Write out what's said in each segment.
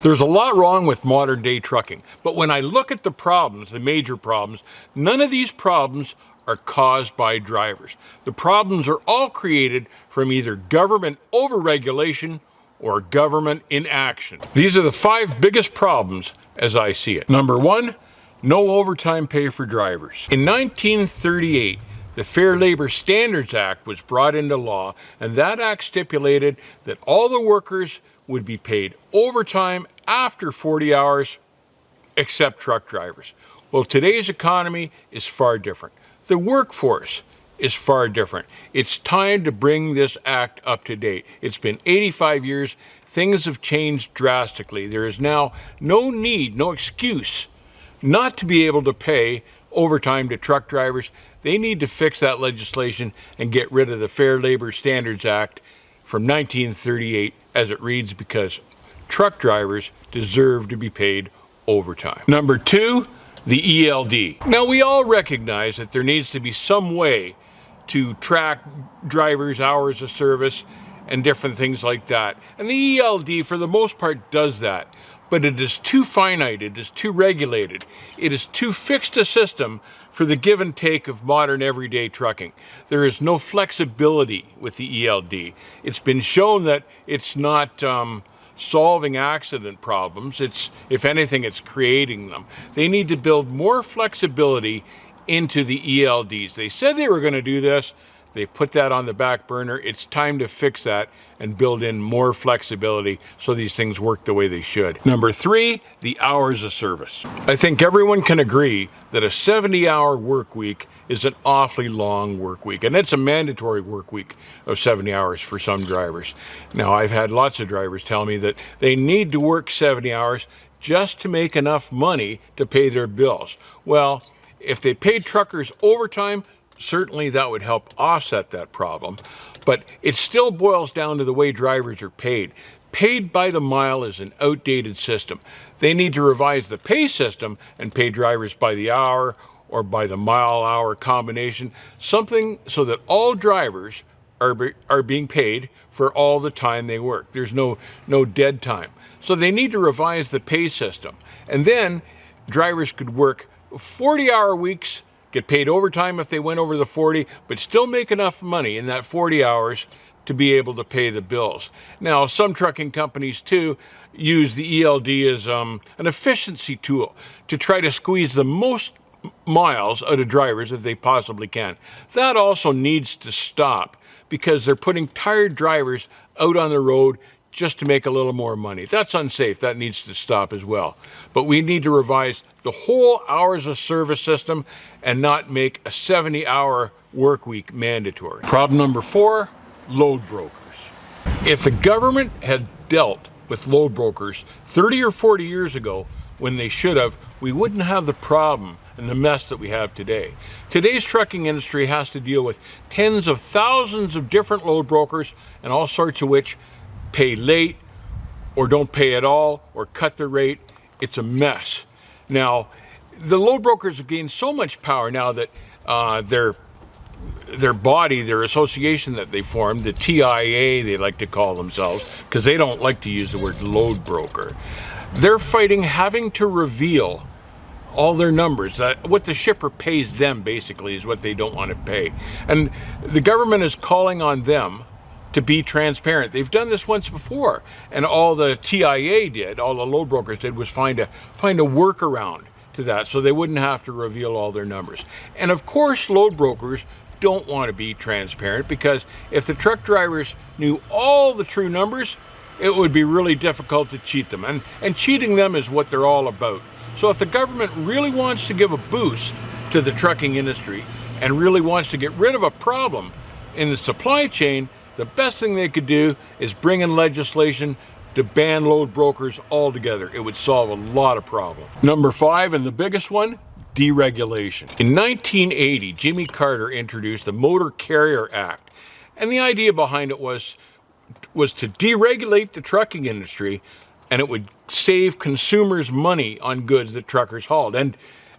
There's a lot wrong with modern day trucking, but when I look at the problems, the major problems, none of these problems are caused by drivers. The problems are all created from either government overregulation or government inaction. These are the 5 biggest problems as I see it. Number 1, no overtime pay for drivers. In 1938, the Fair Labor Standards Act was brought into law, and that act stipulated that all the workers would be paid overtime after 40 hours, except truck drivers. Well, today's economy is far different. The workforce is far different. It's time to bring this act up to date. It's been 85 years. Things have changed drastically. There is now no need, no excuse not to be able to pay overtime to truck drivers. They need to fix that legislation and get rid of the Fair Labor Standards Act from 1938 as it reads, because truck drivers deserve to be paid overtime. Number 2, the ELD. Now, we all recognize that there needs to be some way to track drivers' hours of service and different things like that. And the ELD, for the most part, does that. But it is too finite, it is too regulated, it is too fixed a system for the give and take of modern everyday trucking. There is no flexibility with the ELD. It's been shown that it's not solving accident problems. If anything, it's creating them. They need to build more flexibility into the ELDs. They said they were going to do this. They've put that on the back burner. It's time to fix that and build in more flexibility so these things work the way they should. Number 3, the hours of service. I think everyone can agree that a 70-hour work week is an awfully long work week, and it's a mandatory work week of 70 hours for some drivers. Now, I've had lots of drivers tell me that they need to work 70 hours just to make enough money to pay their bills. Well, if they paid truckers overtime, certainly that would help offset that problem, but it still boils down to the way drivers are paid. Paid by the mile is an outdated system. They need to revise the pay system and pay drivers by the hour or by the mile-hour combination, something so that all drivers are being paid for all the time they work. There's no dead time. So they need to revise the pay system. And then drivers could work 40-hour weeks, get paid overtime if they went over the 40, but still make enough money in that 40 hours to be able to pay the bills. Now, some trucking companies too use the ELD as an efficiency tool to try to squeeze the most miles out of drivers that they possibly can. That also needs to stop because they're putting tired drivers out on the road just to make a little more money. That's unsafe. That needs to stop as well. But we need to revise the whole hours of service system and not make a 70-hour work week mandatory. Problem number 4, load brokers. If the government had dealt with load brokers 30 or 40 years ago when they should have, we wouldn't have the problem and the mess that we have today. Today's trucking industry has to deal with tens of thousands of different load brokers, and all sorts of which pay late or don't pay at all or cut the rate. It's a mess. Now, the load brokers have gained so much power now that their body, their association that they formed, the TIA they like to call themselves, because they don't like to use the word load broker. They're fighting having to reveal all their numbers. What the shipper pays them basically is what they don't want to pay. And the government is calling on them to be transparent. They've done this once before, and all the TIA did, all the load brokers did, was find a workaround to that so they wouldn't have to reveal all their numbers. And of course, load brokers don't want to be transparent, because if the truck drivers knew all the true numbers, it would be really difficult to cheat them. And cheating them is what they're all about. So if the government really wants to give a boost to the trucking industry and really wants to get rid of a problem in the supply chain, the best thing they could do is bring in legislation to ban load brokers altogether. It would solve a lot of problems. Number 5, and the biggest one, deregulation. In 1980, Jimmy Carter introduced the Motor Carrier Act, and the idea behind it was to deregulate the trucking industry, and it would save consumers money on goods that truckers hauled, and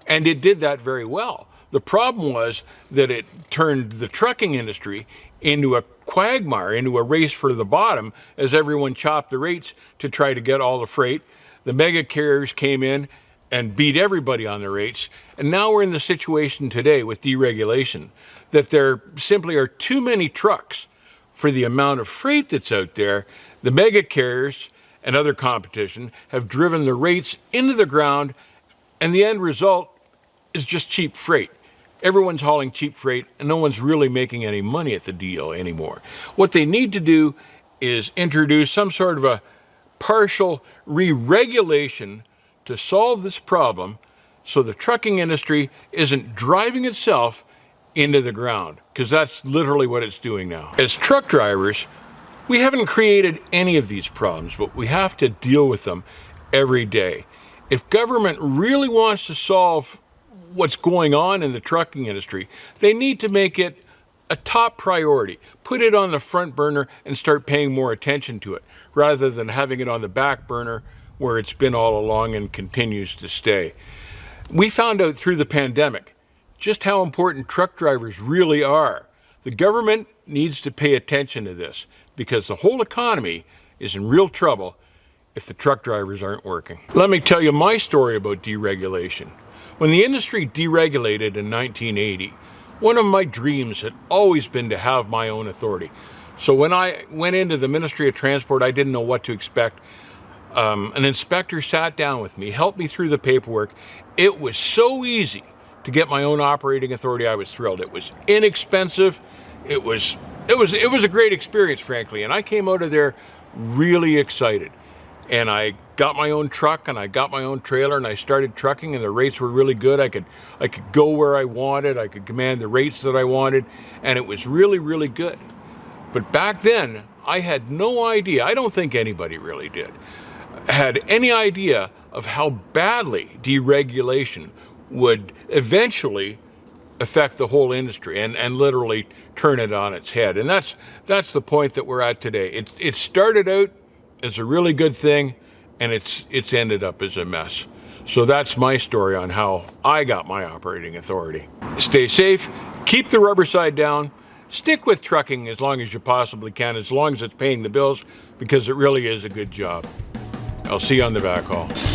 it did that very well. The problem was that it turned the trucking industry into a quagmire, into a race for the bottom, as everyone chopped the rates to try to get all the freight the mega carriers came in and beat everybody on the rates. And now we're in the situation today with deregulation that there simply are too many trucks for the amount of freight that's out there. The mega carriers and other competition have driven the rates into the ground, and the end result is just cheap freight. Everyone's hauling cheap freight and no one's really making any money at the deal anymore. What they need to do is introduce some sort of a partial re-regulation to solve this problem so the trucking industry isn't driving itself into the ground, because that's literally what it's doing now. As truck drivers, we haven't created any of these problems, but we have to deal with them every day. If government really wants to solve what's going on in the trucking industry, they need to make it a top priority. Put it on the front burner and start paying more attention to it, rather than having it on the back burner where it's been all along and continues to stay. We found out through the pandemic just how important truck drivers really are. The government needs to pay attention to this, because the whole economy is in real trouble if the truck drivers aren't working. Let me tell you my story about deregulation. When the industry deregulated in 1980, one of my dreams had always been to have my own authority. So when I went into the Ministry of Transport, I didn't know what to expect. An inspector sat down with me, helped me through the paperwork. It was so easy to get my own operating authority. I was thrilled. It was inexpensive. It was a great experience, frankly. And I came out of there really excited. And I got my own truck and I got my own trailer and I started trucking, and the rates were really good. I could go where I wanted. I could command the rates that I wanted, and it was really, really good. But back then, I had no idea, I don't think anybody really did, had any idea of how badly deregulation would eventually affect the whole industry and literally turn it on its head. And that's the point that we're at today. It started out as a really good thing, and it's ended up as a mess. So that's my story on how I got my operating authority. Stay safe, keep the rubber side down, stick with trucking as long as you possibly can, as long as it's paying the bills, because it really is a good job. I'll see you on the backhaul.